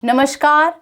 नमस्कार,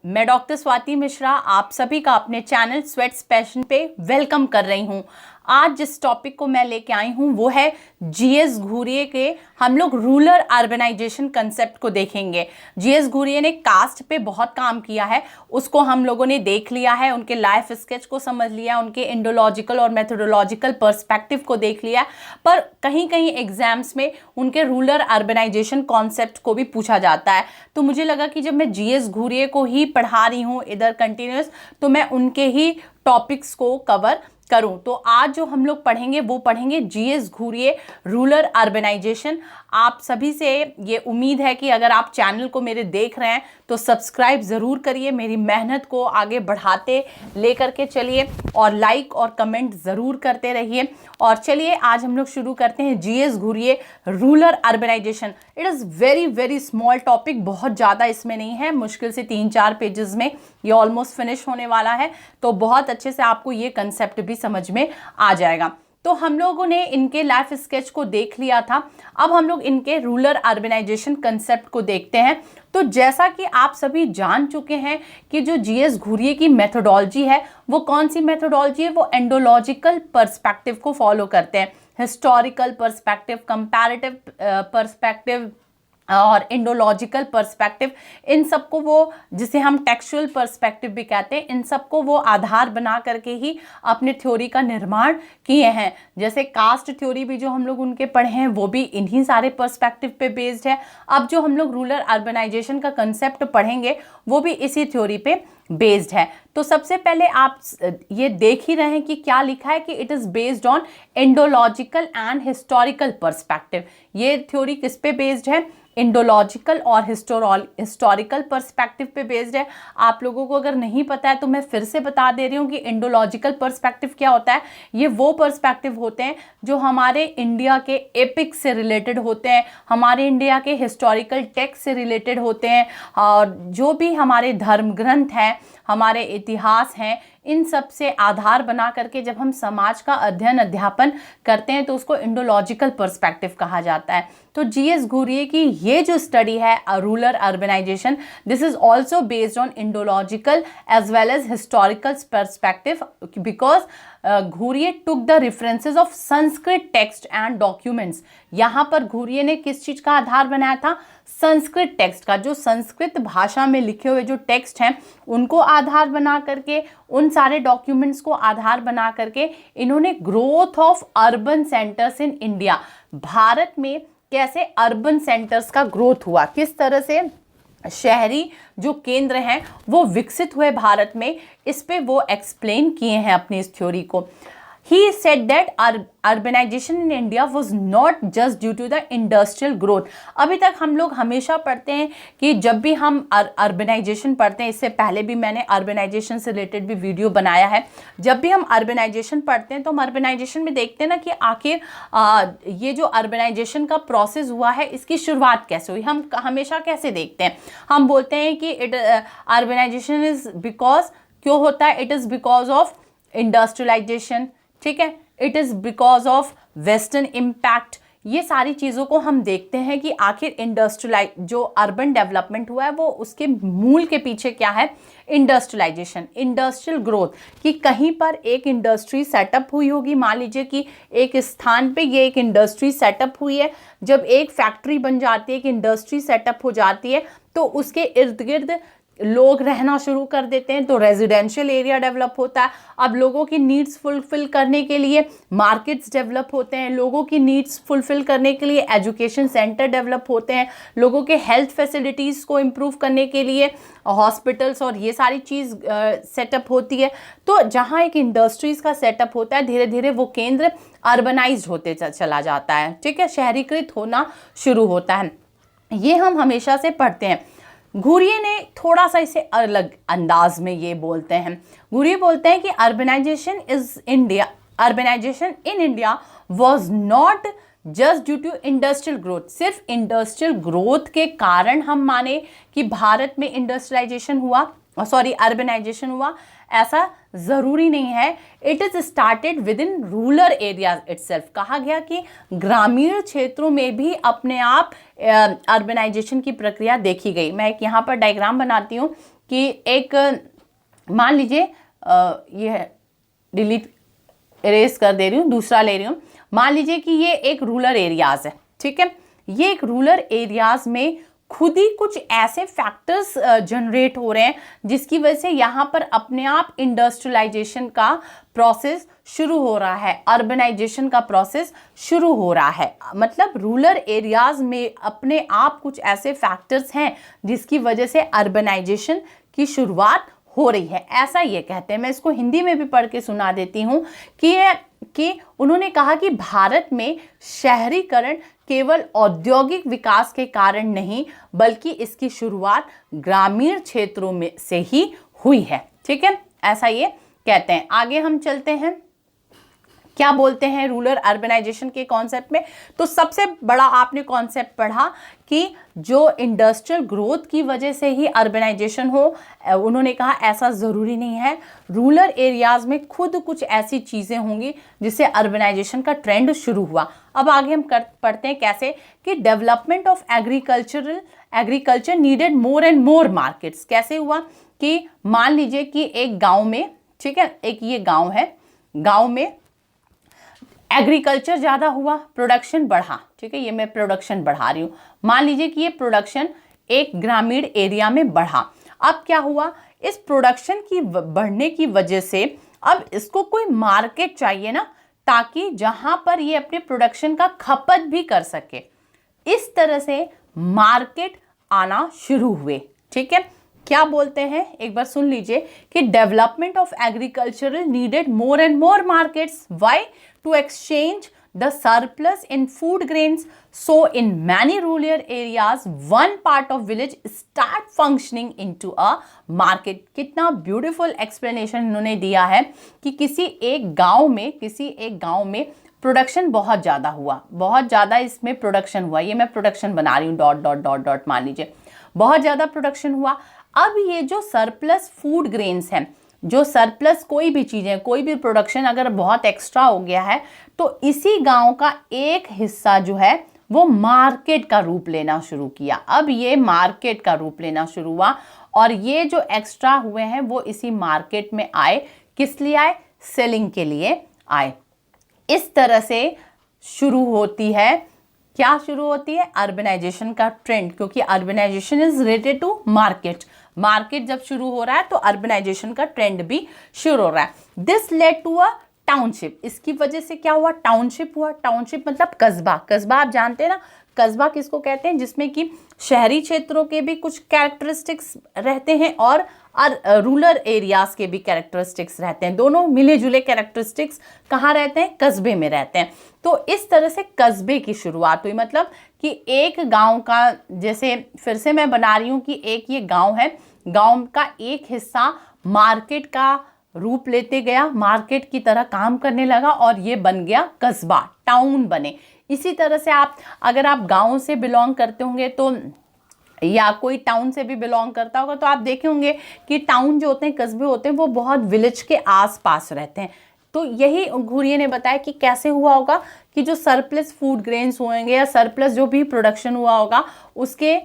मैं डॉक्टर स्वाति मिश्रा आप सभी का अपने चैनल स्वेट्स पैशन पे वेलकम कर रही हूँ। आज जिस टॉपिक को मैं लेके आई हूँ वो है जीएस घुरिये के हम लोग रूरल अर्बनाइजेशन कंसेप्ट को देखेंगे। जीएस घुरिये ने कास्ट पे बहुत काम किया है, उसको हम लोगों ने देख लिया है, उनके लाइफ स्केच को समझ लिया, उनके इंडोलॉजिकल और मेथोडोलॉजिकल पर्सपेक्टिव को देख लिया, पर कहीं कहीं एग्जाम्स में उनके रूरल अर्बनाइजेशन कॉन्सेप्ट को भी पूछा जाता है। तो मुझे लगा कि जब मैं जीएस घुरिये को ही पढ़ा रही हूँ इधर कंटिन्यूस, तो मैं उनके ही टॉपिक्स को कवर करूं। तो आज जो हम लोग पढ़ेंगे वो पढ़ेंगे जीएस घुरिये रूरल अर्बनाइजेशन। आप सभी से ये उम्मीद है कि अगर आप चैनल को मेरे देख रहे हैं तो सब्सक्राइब ज़रूर करिए, मेरी मेहनत को आगे बढ़ाते लेकर के चलिए और लाइक और कमेंट ज़रूर करते रहिए। और चलिए आज हम लोग शुरू करते हैं G S Ghurye rural urbanisation. It is very very small topic, बहुत ज़्यादा इसमें नहीं है, मुश्किल से 3-4 पेजेस में ये ऑलमोस्ट फिनिश होने वाला है, तो बहुत अच्छे से आपको ये कंसेप्ट भी समझ में आ जाएगा। तो हम लोगों ने इनके लाइफ स्केच को देख लिया था, अब हम लोग इनके रूरल अर्बनाइजेशन कंसेप्ट को देखते हैं। तो जैसा कि आप सभी जान चुके हैं कि जो जीएस घुरिये की मेथोडोलॉजी है वो कौन सी मेथोडोलॉजी है, वो एंडोलॉजिकल पर्सपेक्टिव को फॉलो करते हैं। हिस्टोरिकल पर्सपेक्टिव, कंपैरेटिव पर्सपेक्टिव और इंडोलॉजिकल पर्सपेक्टिव, इन सबको वो जिसे हम टेक्सचुअल पर्सपेक्टिव भी कहते हैं, इन सबको वो आधार बना करके ही अपने थ्योरी का निर्माण किए हैं। जैसे कास्ट थ्योरी भी जो हम लोग उनके पढ़े हैं वो भी इन्हीं सारे पर्सपेक्टिव पे बेस्ड है। अब जो हम लोग रूरल अर्बनाइजेशन का कंसेप्ट पढ़ेंगे वो भी इसी थ्योरी पे बेस्ड है। तो सबसे पहले आप ये देख ही रहे हैं कि क्या लिखा है कि it is based on Indological and historical perspective. ये थ्योरी किस पे बेस्ड है? इंडोलॉजिकल और हिस्टोरिकल पर्सपेक्टिव पे बेस्ड है। आप लोगों को अगर नहीं पता है तो मैं फिर से बता दे रही हूँ कि इंडोलॉजिकल पर्सपेक्टिव क्या होता है। ये वो पर्सपेक्टिव होते हैं जो हमारे इंडिया के एपिक से रिलेटेड होते हैं, हमारे इंडिया के हिस्टोरिकल टेक्स्ट से रिलेटेड होते हैं, और जो भी हमारे धर्म ग्रंथ हैं, हमारे इतिहास हैं, इन सब से आधार बना करके जब हम समाज का अध्ययन अध्यापन करते हैं तो उसको इंडोलॉजिकल पर्सपेक्टिव कहा जाता है। तो जीएस घुरिये की ये जो स्टडी है rural urbanisation, this is also based on Indological as well as historical perspective, because Ghurye took the references of Sanskrit text and documents. यहाँ पर घुरिये ने किस चीज़ का आधार बनाया था? संस्कृत टेक्स्ट का, जो संस्कृत भाषा में लिखे हुए जो टेक्स्ट हैं उनको आधार बना करके, उन सारे डॉक्यूमेंट्स को आधार बना करके इन्होंने growth of urban centres in India, Bharat में कैसे अर्बन सेंटर्स का ग्रोथ हुआ, किस तरह से शहरी जो केंद्र हैं वो विकसित हुए भारत में, इस पे वो एक्सप्लेन किए हैं अपनी इस थ्योरी को। He said that urbanization in India was not just due to the industrial growth। अभी तक हम लोग हमेशा पढ़ते हैं कि जब भी हम अर्बनाइजेशन पढ़ते हैं, इससे पहले भी मैंने अर्बनाइजेशन से रिलेटेड भी वीडियो बनाया है, जब भी हम अर्बनाइजेशन पढ़ते हैं तो हम अर्बनाइजेशन में देखते हैं ना कि आखिर ये जो अर्बनाइजेशन का प्रोसेस हुआ है इसकी शुरुआत कैसे हुई। हम हमेशा कैसे देखते हैं, हम बोलते हैं कि अर्बनाइजेशन इज बिकॉज, क्यों होता है? It is because of industrialisation, ठीक है, it is because of western impact. ये सारी चीज़ों को हम देखते हैं कि आखिर जो अर्बन डेवलपमेंट हुआ है वो उसके मूल के पीछे क्या है? इंडस्ट्रियलाइजेशन, इंडस्ट्रियल ग्रोथ, कि कहीं पर एक इंडस्ट्री सेटअप हुई होगी, मान लीजिए कि एक स्थान पे ये एक इंडस्ट्री सेटअप हुई है। जब एक फैक्ट्री बन जाती है, एक इंडस्ट्री सेटअप हो जाती है, तो उसके इर्द गिर्द लोग रहना शुरू कर देते हैं, तो रेजिडेंशियल एरिया डेवलप होता है। अब लोगों की नीड्स फुलफिल करने के लिए मार्केट्स डेवलप होते हैं, लोगों की नीड्स फुलफिल करने के लिए एजुकेशन सेंटर डेवलप होते हैं, लोगों के हेल्थ फैसिलिटीज़ को इम्प्रूव करने के लिए हॉस्पिटल्स और ये सारी चीज़ सेटअप होती है। तो जहाँ एक इंडस्ट्रीज़ का सेटअप होता है, धीरे धीरे वो केंद्र अर्बनाइज्ड होते चला जाता है, ठीक है, शहरीकृत होना शुरू होता है। ये हम हमेशा से पढ़ते हैं। घुरिये ने थोड़ा सा इसे अलग अंदाज में ये बोलते हैं। घुरिये बोलते हैं कि urbanisation in India was not just due to industrial growth. सिर्फ इंडस्ट्रियल ग्रोथ के कारण हम माने कि भारत में इंडस्ट्रियलाइजेशन हुआ, अर्बनाइजेशन हुआ, ऐसा ज़रूरी नहीं है। It is started with in rural areas itself. कहा गया कि ग्रामीण क्षेत्रों में भी अपने आप अर्बनाइजेशन की प्रक्रिया देखी गई। मैं एक यहाँ पर डायग्राम बनाती हूँ कि एक मान लीजिए ये डिलीट इरेज कर दे रही हूँ, दूसरा ले रही हूँ। मान लीजिए कि ये एक रूरल एरियाज है, ठीक है। ये एक रूरल एरियाज में खुद ही कुछ ऐसे फैक्टर्स जनरेट हो रहे हैं जिसकी वजह से यहाँ पर अपने आप इंडस्ट्रियलाइजेशन का प्रोसेस शुरू हो रहा है, अर्बनाइजेशन का प्रोसेस शुरू हो रहा है। मतलब रूरल एरियाज में अपने आप कुछ ऐसे फैक्टर्स हैं जिसकी वजह से अर्बनाइजेशन की शुरुआत हो रही है, ऐसा ये कहते हैं। मैं इसको हिंदी में भी पढ़ के सुना देती हूँ कि उन्होंने कहा कि भारत में शहरीकरण केवल औद्योगिक विकास के कारण नहीं बल्कि इसकी शुरुआत ग्रामीण क्षेत्रों में से ही हुई है, ठीक है, ऐसा ये कहते हैं। आगे हम चलते हैं, क्या बोलते हैं रूरल अर्बनाइजेशन के कॉन्सेप्ट में। तो सबसे बड़ा आपने कॉन्सेप्ट पढ़ा कि जो इंडस्ट्रियल ग्रोथ की वजह से ही अर्बनाइजेशन हो, उन्होंने कहा ऐसा ज़रूरी नहीं है, रूरल एरियाज़ में खुद कुछ ऐसी चीज़ें होंगी जिससे अर्बनाइजेशन का ट्रेंड शुरू हुआ। अब आगे हम पढ़ते हैं कैसे कि development of agriculture needed more and more markets. कैसे हुआ कि मान लीजिए कि एक गाँव में, ठीक है, एक ये गाँव है, गाँव में एग्रीकल्चर ज़्यादा हुआ, प्रोडक्शन बढ़ा, ठीक है, ये मैं प्रोडक्शन बढ़ा रही हूँ। मान लीजिए कि ये प्रोडक्शन एक ग्रामीण एरिया में बढ़ा। अब क्या हुआ, इस प्रोडक्शन की बढ़ने की वजह से अब इसको कोई मार्केट चाहिए ना, ताकि जहाँ पर ये अपने प्रोडक्शन का खपत भी कर सके। इस तरह से मार्केट आना शुरू हुए, ठीक है। क्या बोलते हैं एक बार सुन लीजिए कि development of agricultural needed more and more markets, why to exchange the surplus in food grains. So in many rural areas one part of village start functioning into a market. कितना ब्यूटीफुल एक्सप्लेनेशन इन्होंने दिया है कि किसी एक गांव में production बहुत ज़्यादा हुआ, बहुत ज़्यादा इसमें प्रोडक्शन हुआ। ये मैं प्रोडक्शन बना रही हूँ डॉट डॉट डॉट डॉट, मान लीजिए बहुत ज़्यादा प्रोडक्शन हुआ। अब ये जो सरप्लस फूड ग्रेन्स हैं, जो सरप्लस कोई भी चीज़ें, कोई भी प्रोडक्शन अगर बहुत एक्स्ट्रा हो गया है तो इसी गांव का एक हिस्सा जो है वो मार्केट का रूप लेना शुरू किया। अब ये मार्केट का रूप लेना शुरू हुआ और ये जो एक्स्ट्रा हुए हैं वो इसी मार्केट में आए। किस लिए आए? सेलिंग के लिए आए। इस तरह से शुरू होती है, क्या शुरू होती है? अर्बनाइजेशन का ट्रेंड, क्योंकि urbanisation is related to market. Market जब शुरू हो रहा है तो अर्बनाइजेशन का ट्रेंड भी शुरू हो रहा है। This led to a township. इसकी वजह से क्या हुआ? टाउनशिप हुआ। टाउनशिप मतलब कस्बा। कस्बा आप जानते हैं ना, कस्बा किसको कहते हैं? जिसमें कि शहरी क्षेत्रों के भी कुछ कैरेक्टरिस्टिक्स रहते हैं और रूरल एरियाज के भी कैरेक्टरिस्टिक्स रहते हैं। दोनों मिले जुले कैरेक्टरिस्टिक्स कहाँ रहते हैं? कस्बे में रहते हैं। तो इस तरह से कस्बे की शुरुआत हुई। मतलब कि एक गांव का, जैसे फिर से मैं बना रही हूँ कि एक ये गांव है, गांव का एक हिस्सा मार्केट का रूप लेते गया, मार्केट की तरह काम करने लगा और ये बन गया कस्बा, टाउन बने। इसी तरह से आप, अगर आप गांव से बिलोंग करते होंगे तो, या कोई टाउन से भी बिलोंग करता होगा तो आप देखे होंगे कि टाउन जो होते हैं, कस्बे होते हैं, वो बहुत विलेज के आसपास रहते हैं। तो यही घुरिये ने बताया कि कैसे हुआ होगा कि जो सरप्लस फूड ग्रेन्स होंगे या सरप्लस जो भी प्रोडक्शन हुआ होगा उसके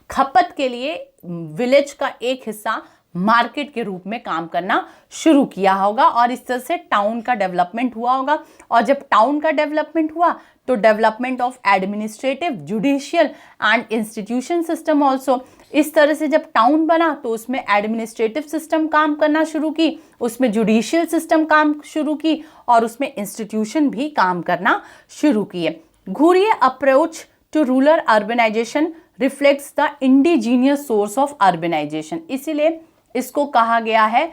खपत के लिए विलेज का एक हिस्सा मार्केट के रूप में काम करना शुरू किया होगा और इस तरह से टाउन का डेवलपमेंट हुआ होगा। और जब टाउन का डेवलपमेंट हुआ तो development of administrative, judicial and institution system also. इस तरह से जब टाउन बना तो उसमें एडमिनिस्ट्रेटिव सिस्टम काम करना शुरू की, उसमें जुडिशियल सिस्टम काम शुरू की और उसमें इंस्टीट्यूशन भी काम करना शुरू किए। Ghurye approach to rural urbanisation reflects the indigenous source of urbanisation. इसीलिए इसको कहा गया है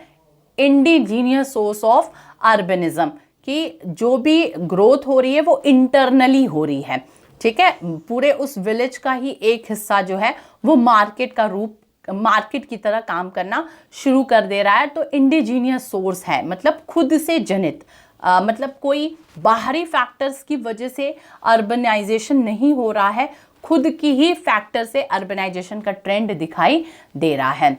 इंडिजीनियस सोर्स ऑफ अर्बनिज्म, कि जो भी ग्रोथ हो रही है वो इंटरनली हो रही है, ठीक है। पूरे उस विलेज का ही एक हिस्सा जो है वो मार्केट का रूप, मार्केट की तरह काम करना शुरू कर दे रहा है। तो इंडिजीनियस सोर्स है, मतलब खुद से जनित, मतलब कोई बाहरी फैक्टर्स की वजह से अर्बनाइजेशन नहीं हो रहा है, खुद की ही फैक्टर से अर्बनाइजेशन का ट्रेंड दिखाई दे रहा है।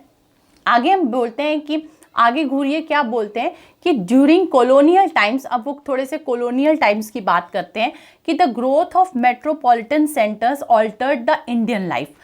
आगे हम बोलते हैं कि आगे घूरिए क्या बोलते हैं कि ड्यूरिंग कॉलोनियल टाइम्स, अब वो थोड़े से कॉलोनियल टाइम्स की बात करते हैं कि the growth of metropolitan centres altered the Indian life.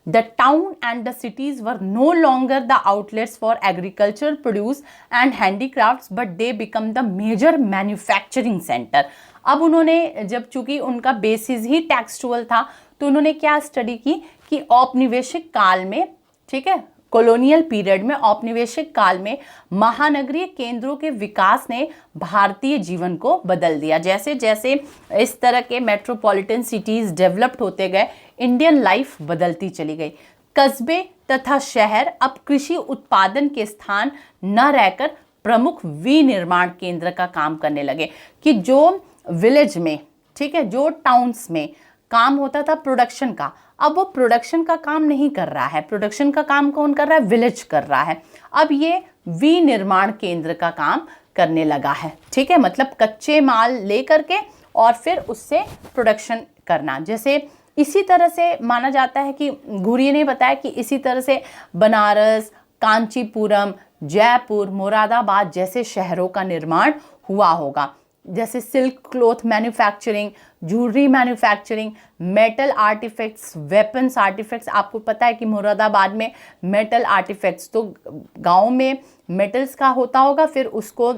The town and the cities were no longer the outlets for agricultural produce and handicrafts, but they become the major manufacturing center. अब उन्होंने जब चूंकि उनका basis ही textual था तो उन्होंने क्या study की कि औपनिवेशिक काल में, ठीक है, कॉलोनियल पीरियड में, औपनिवेशिक काल में महानगरीय केंद्रों के विकास ने भारतीय जीवन को बदल दिया. जैसे जैसे इस तरह के मेट्रोपॉलिटन सिटीज डेवलप्ड होते गए, इंडियन लाइफ बदलती चली गई. कस्बे तथा शहर अब कृषि उत्पादन के स्थान न रहकर प्रमुख विनिर्माण केंद्र का काम करने लगे. कि जो विलेज में, ठीक है, जो टाउन्स में काम होता था प्रोडक्शन का, अब वो प्रोडक्शन का काम नहीं कर रहा है. प्रोडक्शन का काम कौन कर रहा है? विलेज कर रहा है. अब ये विनिर्माण केंद्र का काम करने लगा है. ठीक है, मतलब कच्चे माल ले करके और फिर उससे प्रोडक्शन करना. जैसे इसी तरह से माना जाता है कि घुरिये ने बताया कि इसी तरह से बनारस, कांचीपुरम, जयपुर, मुरादाबाद जैसे शहरों का निर्माण हुआ होगा. जैसे silk cloth manufacturing, jewellery manufacturing, metal artefacts, weapons artefacts. आपको पता है कि मुरादाबाद में मेटल आर्टिफैक्ट्स, तो गांव में मेटल्स का होता होगा, फिर उसको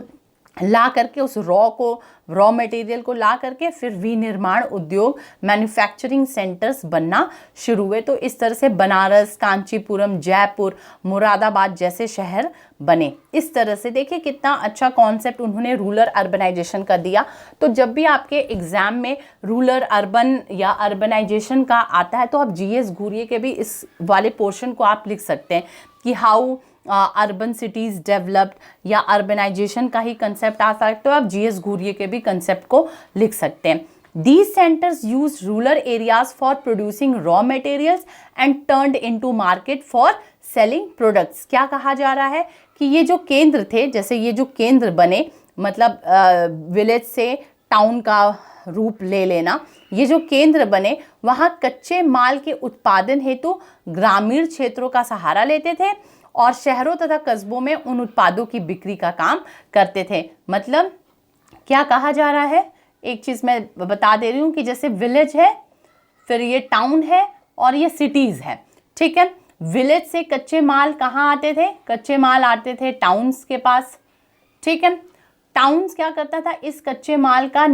ला करके उस रॉ मटेरियल को ला करके फिर विनिर्माण उद्योग, मैन्युफैक्चरिंग सेंटर्स बनना शुरू हुए. तो इस तरह से बनारस, कांचीपुरम, जयपुर, मुरादाबाद जैसे शहर बने. इस तरह से देखिए कितना अच्छा कॉन्सेप्ट उन्होंने रूरल अर्बनाइजेशन का दिया. तो जब भी आपके एग्जाम में रूरल अर्बन या अर्बनाइजेशन का आता है तो आप जीएस घुरिये के भी इस वाले पोर्शन को आप लिख सकते हैं कि हाउ अर्बन सिटीज डेवलप्ड, या अर्बनाइजेशन का ही कंसेप्ट आ सकता है तो आप जीएस घुरिये के भी कंसेप्ट को लिख सकते हैं. These centers use rural areas for producing raw materials and turned into market for selling products. क्या कहा जा रहा है कि ये जो केंद्र थे, जैसे ये जो केंद्र बने, मतलब विलेज से टाउन का रूप ले लेना, ये जो केंद्र बने वहाँ कच्चे माल के उत्पादन हेतु ग्रामीण क्षेत्रों का सहारा लेते थे और शहरों तथा कस्बों में उन उत्पादों की बिक्री का काम करते थे. मतलब क्या कहा जा रहा है, एक चीज़ मैं बता दे रही हूँ कि जैसे विलेज है, फिर ये टाउन है और ये सिटीज़ है. ठीक है, विलेज से कच्चे माल कहाँ आते थे? कच्चे माल आते थे टाउन्स के पास. ठीक है, टाउन्स क्या करता था, इस कच्चे माल का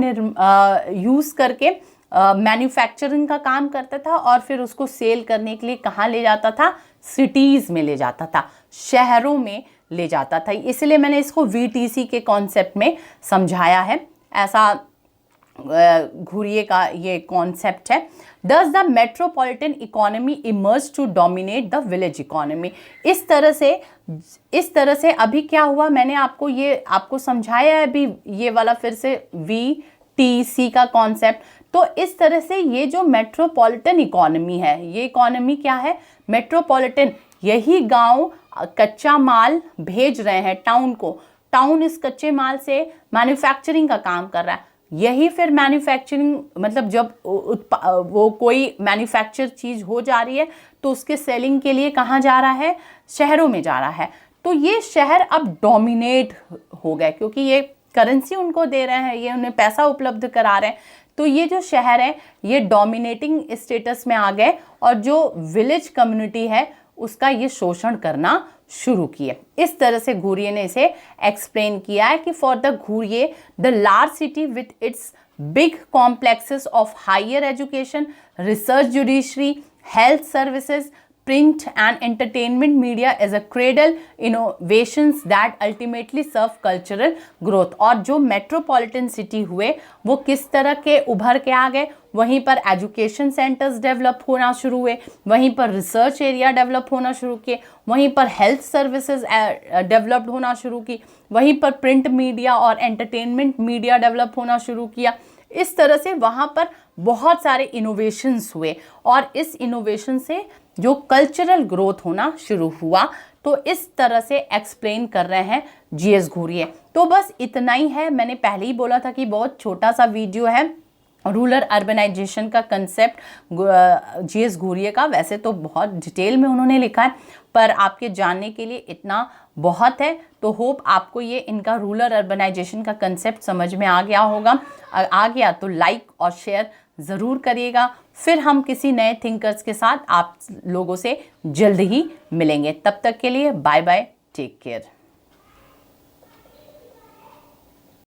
यूज़ करके मैन्युफैक्चरिंग का काम करता था और फिर उसको सेल करने के लिए कहाँ ले जाता था? सिटीज़ में ले जाता था, शहरों में ले जाता था. इसलिए मैंने इसको वीटीसी के कॉन्सेप्ट में समझाया है. ऐसा घुरिये का ये कॉन्सेप्ट है. Does the metropolitan economy emerge to dominate the village economy? इस तरह से अभी क्या हुआ, मैंने आपको समझाया है अभी ये वाला फिर से VTC का कॉन्सेप्ट. तो इस तरह से ये जो मेट्रोपॉलिटन इकोनॉमी है, ये इकोनॉमी क्या है? मेट्रोपॉलिटन. यही गांव कच्चा माल भेज रहे हैं टाउन को, टाउन इस कच्चे माल से मैन्युफैक्चरिंग का काम कर रहा है. यही फिर मैन्युफैक्चरिंग, मतलब जब वो कोई मैन्युफैक्चर चीज़ हो जा रही है तो उसके सेलिंग के लिए कहाँ जा रहा है? शहरों में जा रहा है. तो ये शहर अब डोमिनेट हो गए क्योंकि ये करेंसी उनको दे रहे हैं, ये उन्हें पैसा उपलब्ध करा रहे हैं. तो ये जो शहर है ये डोमिनेटिंग स्टेटस में आ गए और जो विलेज कम्युनिटी है उसका ये शोषण करना शुरू किए. इस तरह से घुरिये ने इसे एक्सप्लेन किया है कि for the Ghurye the large city with its big complexes of higher education, research, judiciary, health services, print and entertainment media as a cradle innovations that ultimately serve cultural growth. और जो मेट्रोपॉलिटन सिटी हुए वो किस तरह के उभर के आ गए? वहीं पर एजुकेशन सेंटर्स डेवलप होना शुरू हुए, वहीं पर रिसर्च एरिया डेवलप होना शुरू किए, वहीं पर हेल्थ सर्विसेज डेवलप्ड होना शुरू की, वहीं पर प्रिंट मीडिया और एंटरटेनमेंट मीडिया डेवलप होना शुरू किया. इस तरह से वहाँ पर बहुत सारे इनोवेशंस हुए और इस इनोवेशन से जो कल्चरल ग्रोथ होना शुरू हुआ. तो इस तरह से एक्सप्लेन कर रहे हैं जीएस घुरिये. तो बस इतना ही है. मैंने पहले ही बोला था कि बहुत छोटा सा वीडियो है रूरल अर्बनाइजेशन का कंसेप्ट जीएस घुरिये का वैसे तो बहुत डिटेल में उन्होंने लिखा है, पर आपके जानने के लिए इतना बहुत है। तो होप आपको ये इनका रूरल अर्बनाइजेशन का कंसेप्ट समझ में आ गया होगा। आ गया तो लाइक और शेयर ज़रूर करिएगा। फिर हम किसी नए थिंकर्स के साथ आप लोगों से जल्द ही मिलेंगे। तब तक के लिए बाय बाय, टेक केयर।